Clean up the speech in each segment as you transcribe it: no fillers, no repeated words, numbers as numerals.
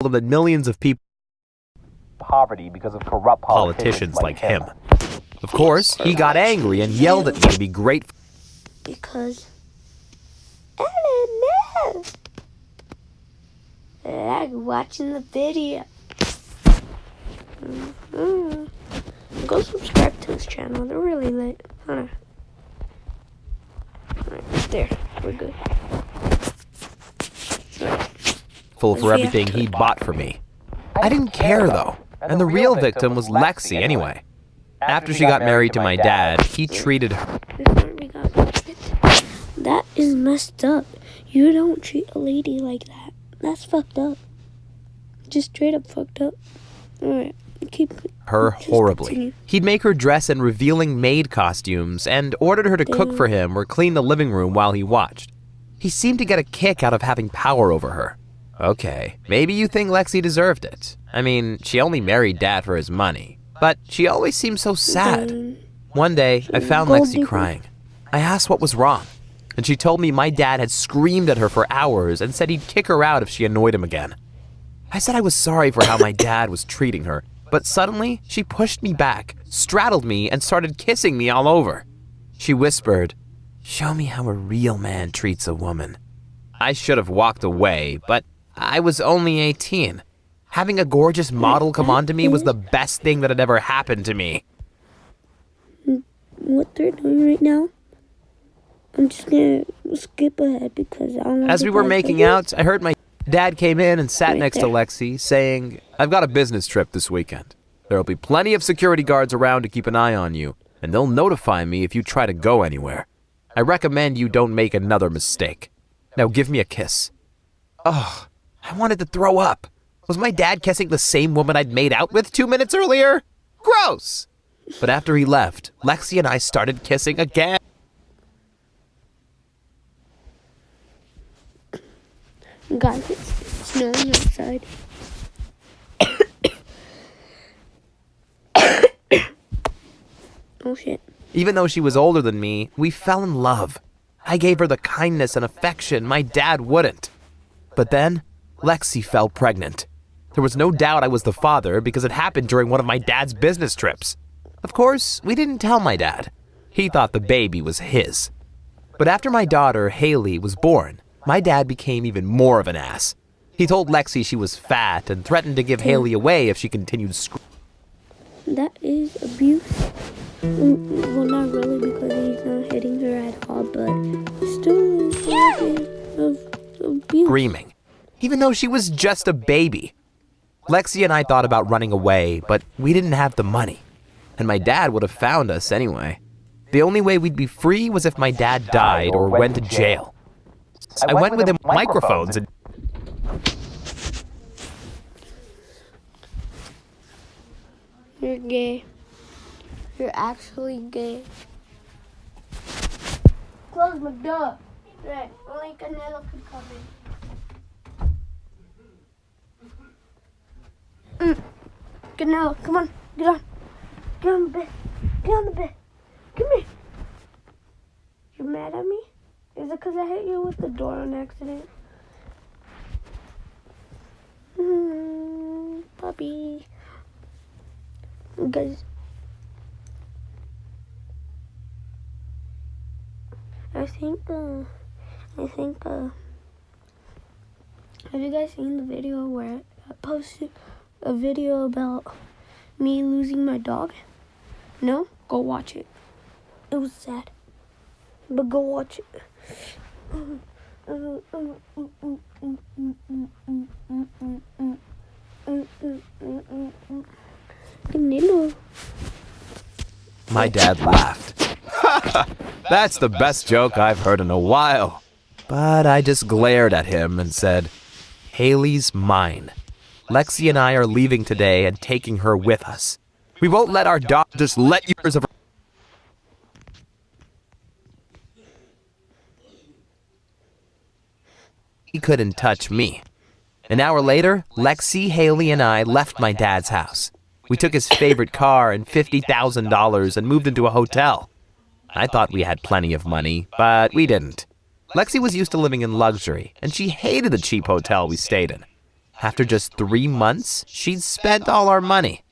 him that millions of people poverty because of corrupt politicians like him. Of course, he got angry and yelled at me to be grateful. Because I don't know. I like watching the video. Go subscribe to this channel. They're really lit. Hold on. Right there. We're good. For everything he'd bought for me. I didn't care though, and the real victim was Lexi anyway. After she got married to my dad, he treated her. That is messed up. You don't treat a lady like that. That's fucked up. Just straight up fucked up. Alright, horribly. Continue. He'd make her dress in revealing maid costumes and ordered her to cook for him or clean the living room while he watched. He seemed to get a kick out of having power over her. Okay, maybe you think Lexi deserved it. I mean, she only married Dad for his money. But she always seemed so sad. One day, I found Lexi crying. I asked what was wrong, and she told me my dad had screamed at her for hours and said he'd kick her out if she annoyed him again. I said I was sorry for how my dad was treating her, but suddenly she pushed me back, straddled me, and started kissing me all over. She whispered, "Show me how a real man treats a woman." I should have walked away, but I was only 18. Having a gorgeous model come on to me was the best thing that had ever happened to me. What they're doing right now, I'm just gonna skip ahead because I don't know. As we were making out, I heard my dad came in and sat next to Lexi, saying, "I've got a business trip this weekend. There'll be plenty of security guards around to keep an eye on you, and they'll notify me if you try to go anywhere. I recommend you don't make another mistake. Now give me a kiss." Ugh, I wanted to throw up. Was my dad kissing the same woman I'd made out with 2 minutes earlier? Gross! But after he left, Lexi and I started kissing again. Guys, it's snowing outside. Oh shit. Even though she was older than me, we fell in love. I gave her the kindness and affection my dad wouldn't. But then, Lexi fell pregnant. There was no doubt I was the father because it happened during one of my dad's business trips. Of course, we didn't tell my dad. He thought the baby was his. But after my daughter, Haley, was born, my dad became even more of an ass. He told Lexi she was fat and threatened to give Haley away if she continued screaming. That is abuse. Well, not really because he's not hitting her at all, but still of abuse. Screaming, even though she was just a baby. Lexi and I thought about running away, but we didn't have the money. And my dad would have found us anyway. The only way we'd be free was if my dad died or went to jail. I went with him with microphones and... You're gay. You're actually gay. Close my door. Right, only Canelo can come in. Canelo, come on, get on. Get on the bed. Get on the bed. Come here. You're mad at me? Is it because I hit you with the door on accident? Puppy. Guys, I think, have you guys seen the video where I posted a video about me losing my dog? No? Go watch it. It was sad. But go watch it. My dad laughed. That's the best joke I've heard in a while. But I just glared at him and said, "Haley's mine. Lexi and I are leaving today and taking her with us. We won't let our dog just let yours of her." He couldn't touch me. An hour later, Lexi, Haley, and I left my dad's house. We took his favorite car and $50,000 and moved into a hotel. I thought we had plenty of money, but we didn't. Lexi was used to living in luxury, and she hated the cheap hotel we stayed in. After just 3 months, she'd spent all our money.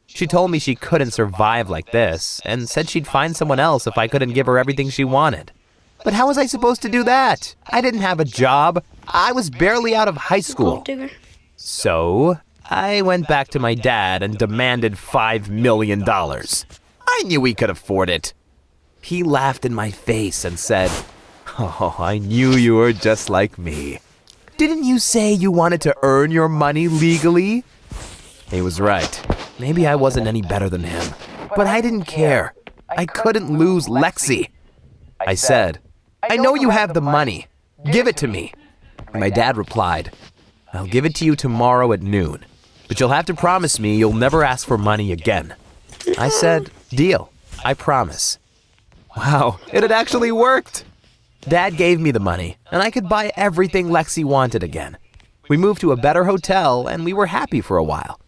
She told me she couldn't survive like this and said she'd find someone else if I couldn't give her everything she wanted. But how was I supposed to do that? I didn't have a job. I was barely out of high school. Gold digger. So, I went back to my dad and demanded $5 million. I knew he could afford it. He laughed in my face and said, "Oh, I knew you were just like me. Didn't you say you wanted to earn your money legally?" He was right. Maybe I wasn't any better than him, but I didn't care. I couldn't lose Lexi. I said, "I know you have the money. Give it to me." My dad replied, "I'll give it to you tomorrow at noon, but you'll have to promise me you'll never ask for money again." I said, "Deal. I promise." Wow, it had actually worked. Dad gave me the money, and I could buy everything Lexi wanted again. We moved to a better hotel, and we were happy for a while.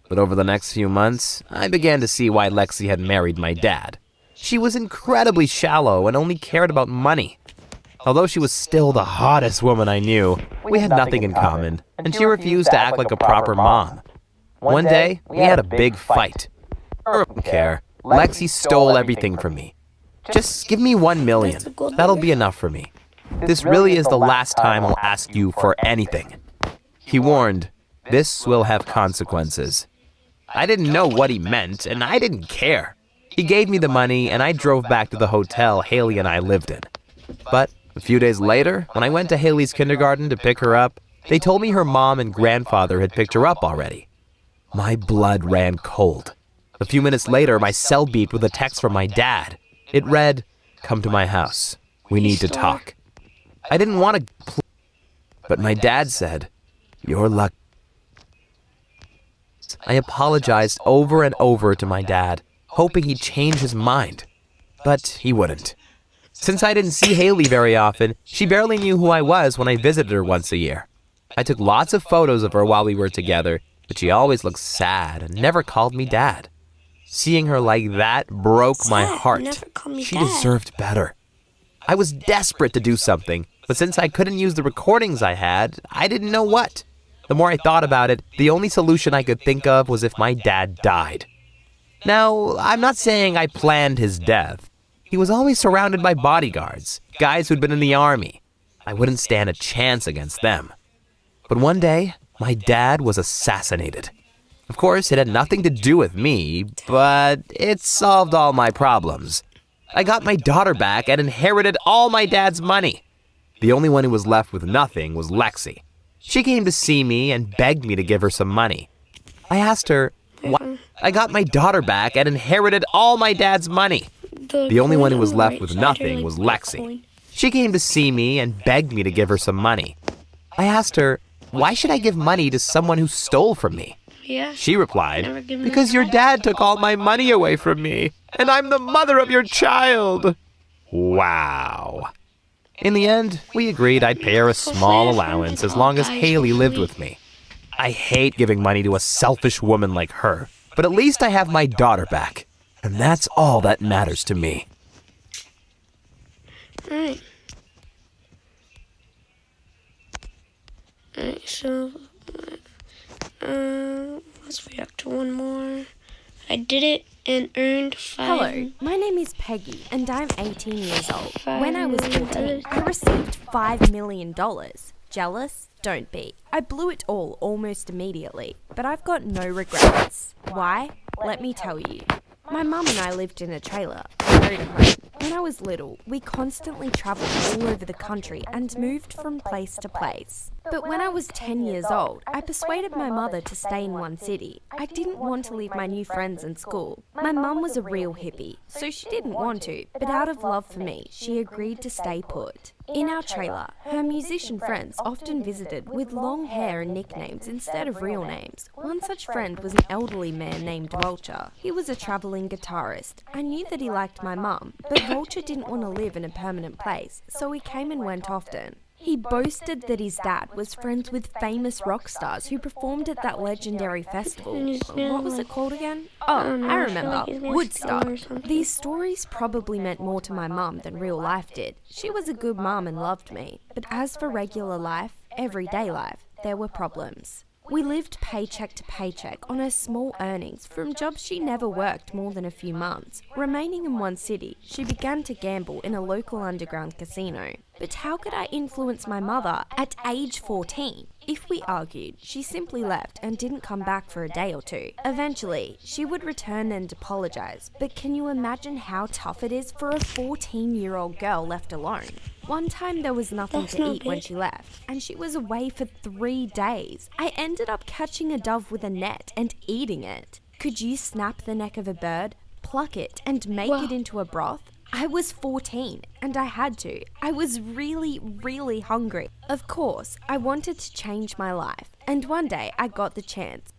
But over the next few months, I began to see why Lexi had married my dad. She was incredibly shallow and only cared about money. Although she was still the hottest woman I knew, we had nothing in common, and she refused to act like a proper mom. One day, we had a big fight. I don't care. Lexi stole everything from me. Just give me $1 million. That'll be enough for me. This really is the last time I'll ask you for anything. He warned, this will have consequences. I didn't know what he meant, and I didn't care. He gave me the money, and I drove back to the hotel Haley and I lived in. But a few days later, when I went to Haley's kindergarten to pick her up, they told me her mom and grandfather had picked her up already. My blood ran cold. A few minutes later, my cell beeped with a text from my dad. It read, "Come to my house. We need to talk." I didn't want to, but my dad said, "You're lucky." I apologized over and over to my dad, hoping he'd change his mind. But he wouldn't. Since I didn't see Haley very often, she barely knew who I was when I visited her once a year. I took lots of photos of her while we were together, but she always looked sad and never called me dad. Seeing her like that broke my heart. Never call me She dad. deserved better. I was desperate to do something, but since I couldn't use the recordings I had, I didn't know what. The more I thought about it, the only solution I could think of was if my dad died. Now, I'm not saying I planned his death. He was always surrounded by bodyguards, guys who'd been in the army. I wouldn't stand a chance against them. But one day, my dad was assassinated. Of course, it had nothing to do with me, but it solved all my problems. I got my daughter back and inherited all my dad's money. The only one who was left with nothing was Lexi. She came to see me and begged me to give her some money. I asked her, why? I got my daughter back and inherited all my dad's money. The only one who was left with nothing was Lexi. She came to see me and begged me to give her some money. I asked her, why should I give money to someone who stole from me? Yeah. She replied, Never given because your dad took all my money away from me, and I'm the mother of your child. Wow. In the end, we agreed I'd pay her a small allowance as long as Haley lived with me. I hate giving money to a selfish woman like her, but at least I have my daughter back, and that's all that matters to me. Alright. Alright, so let's react to one more. I did it and earned Hello, my name is Peggy and I'm 18 years old. When I was 14, I received $5 million. Jealous? Don't be. I blew it all almost immediately, but I've got no regrets. Why? Let me tell you. My mum and I lived in a trailer, a motorhome. When I was little, we constantly travelled all over the country and moved from place to place. But when I was 10 years old, I persuaded my mother to stay in one city. I didn't want to leave my new friends and school. My mum was a real hippie, so she didn't want to, but out of love for me, she agreed to stay put. In our trailer, her musician friends often visited with long hair and nicknames instead of real names. One such friend was an elderly man named Vulture. He was a travelling guitarist. I knew that he liked my mum, but Vulture didn't want to live in a permanent place, so he came and went often. He boasted that his dad was friends with famous rock stars who performed at that legendary festival. What was it called again? Oh, I remember. Woodstock. These stories probably meant more to my mum than real life did. She was a good mum and loved me. But as for regular life, everyday life, there were problems. We lived paycheck to paycheck on her small earnings from jobs she never worked more than a few months. Remaining in one city, she began to gamble in a local underground casino. But how could I influence my mother at age 14? If we argued, she simply left and didn't come back for a day or two. Eventually, she would return and apologize, but can you imagine how tough it is for a 14-year-old girl left alone? One time there was nothing That's to not eat when good. she left, and she was away for 3 days. I ended up catching a dove with a net and eating it. Could you snap the neck of a bird, pluck it, and make Wow. it into a broth? I was 14 and I had to. I was really, really hungry. Of course, I wanted to change my life, and one day I got the chance.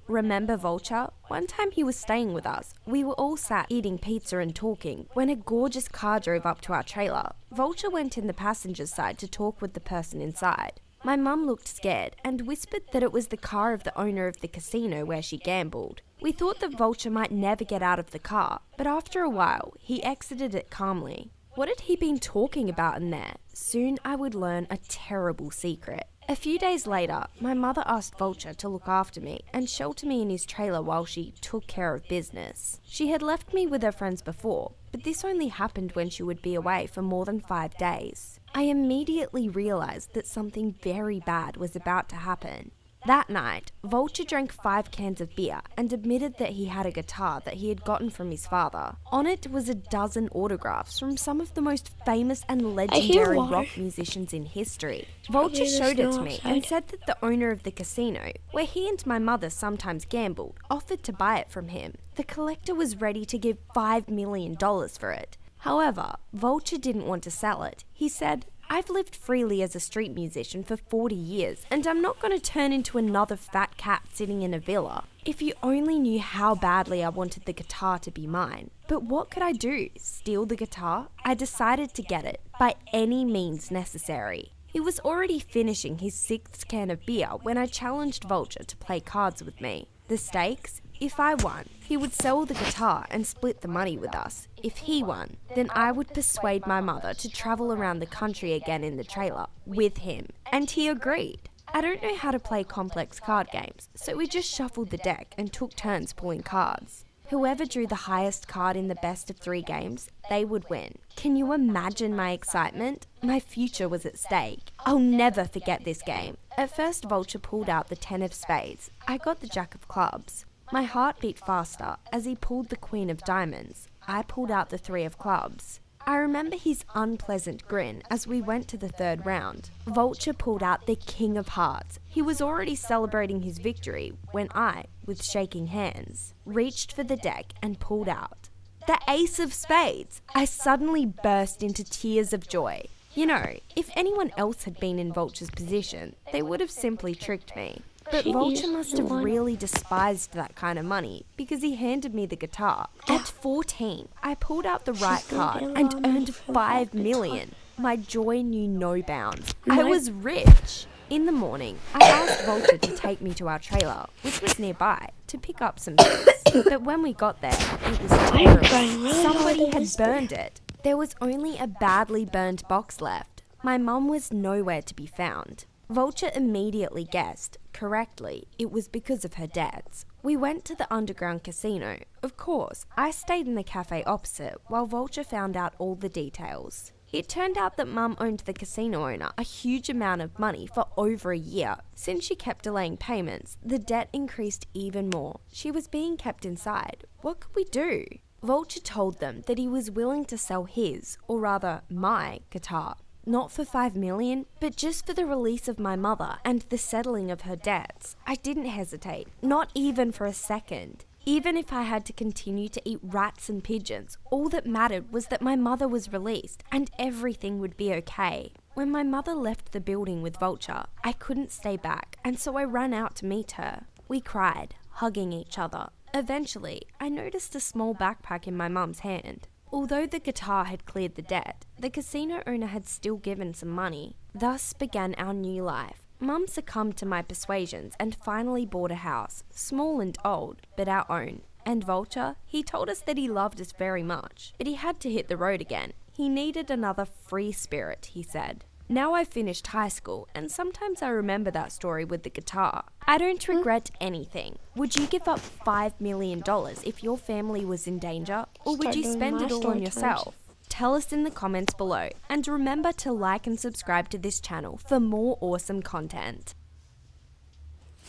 Remember Vulture? One time he was staying with us. We were all sat eating pizza and talking when a gorgeous car drove up to our trailer. Vulture went in the passenger side to talk with the person inside. My mum looked scared and whispered that it was the car of the owner of the casino where she gambled. We thought that Vulture might never get out of the car, but after a while, he exited it calmly. What had he been talking about in there? Soon I would learn a terrible secret. A few days later, my mother asked Vulture to look after me and shelter me in his trailer while she took care of business. She had left me with her friends before, but this only happened when she would be away for more than 5 days. I immediately realized that something very bad was about to happen. That night, Vulture drank 5 cans of beer and admitted that he had a guitar that he had gotten from his father. On it was a dozen autographs from some of the most famous and legendary water. rock musicians in history. Vulture there's showed it to snow me outside. and said that the owner of the casino, where he and my mother sometimes gambled, offered to buy it from him. The collector was ready to give $5 million for it. However, Vulture didn't want to sell it. He said, "I've lived freely as a street musician for 40 years, and I'm not going to turn into another fat cat sitting in a villa. If you only knew how badly I wanted the guitar to be mine. But what could I do? Steal the guitar? I decided to get it, by any means necessary." He was already finishing his 6th can of beer when I challenged Vulture to play cards with me. The stakes? If I won, he would sell the guitar and split the money with us. If he won, then I would persuade my mother to travel around the country again in the trailer with him. And he agreed. I don't know how to play complex card games, so we just shuffled the deck and took turns pulling cards. Whoever drew the highest card in the best of 3 games, they would win. Can you imagine my excitement? My future was at stake. I'll never forget this game. At first, Vulture pulled out the 10 of spades. I got the jack of clubs. My heart beat faster as he pulled the queen of diamonds. I pulled out the 3 of clubs. I remember his unpleasant grin as we went to the 3rd round. Vulture pulled out the king of hearts. He was already celebrating his victory when I, with shaking hands, reached for the deck and pulled out the ace of spades. I suddenly burst into tears of joy. You know, if anyone else had been in Vulture's position, they would have simply tricked me. But Jeez, Vulture must have Joanna. really despised that kind of money because he handed me the guitar. At 14, I pulled out the right card and earned 5 million. My joy knew no bounds. I was rich. In the morning, I asked Vulture to take me to our trailer, which was nearby, to pick up some things. But when we got there, it was terrible. Somebody had burned it. There was only a badly burned box left. My mum was nowhere to be found. Vulture immediately guessed, correctly, it was because of her debts. We went to the underground casino. Of course, I stayed in the cafe opposite while Vulture found out all the details. It turned out that Mum owned the casino owner a huge amount of money for over a year. Since she kept delaying payments, the debt increased even more. She was being kept inside. What could we do? Vulture told them that he was willing to sell his, or rather my, guitar. Not for 5 million, but just for the release of my mother and the settling of her debts. I didn't hesitate, not even for a second. Even if I had to continue to eat rats and pigeons, all that mattered was that my mother was released and everything would be okay. When my mother left the building with Vulture, I couldn't stay back, and so I ran out to meet her. We cried, hugging each other. Eventually, I noticed a small backpack in my mum's hand. Although the guitar had cleared the debt, the casino owner had still given some money. Thus began our new life. Mum succumbed to my persuasions and finally bought a house, small and old, but our own. And Vulture, he told us that he loved us very much, but he had to hit the road again. He needed another free spirit, he said. Now I've finished high school, and sometimes I remember that story with the guitar. I don't regret anything. Would you give up $5 million if your family was in danger, or would Start you doing spend my it all story on times. yourself? Tell us in the comments below, and remember to like and subscribe to this channel for more awesome content.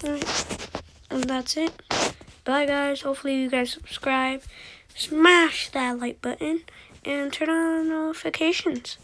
Alright, and that's it. Bye guys, hopefully you guys subscribe, smash that like button, and turn on notifications.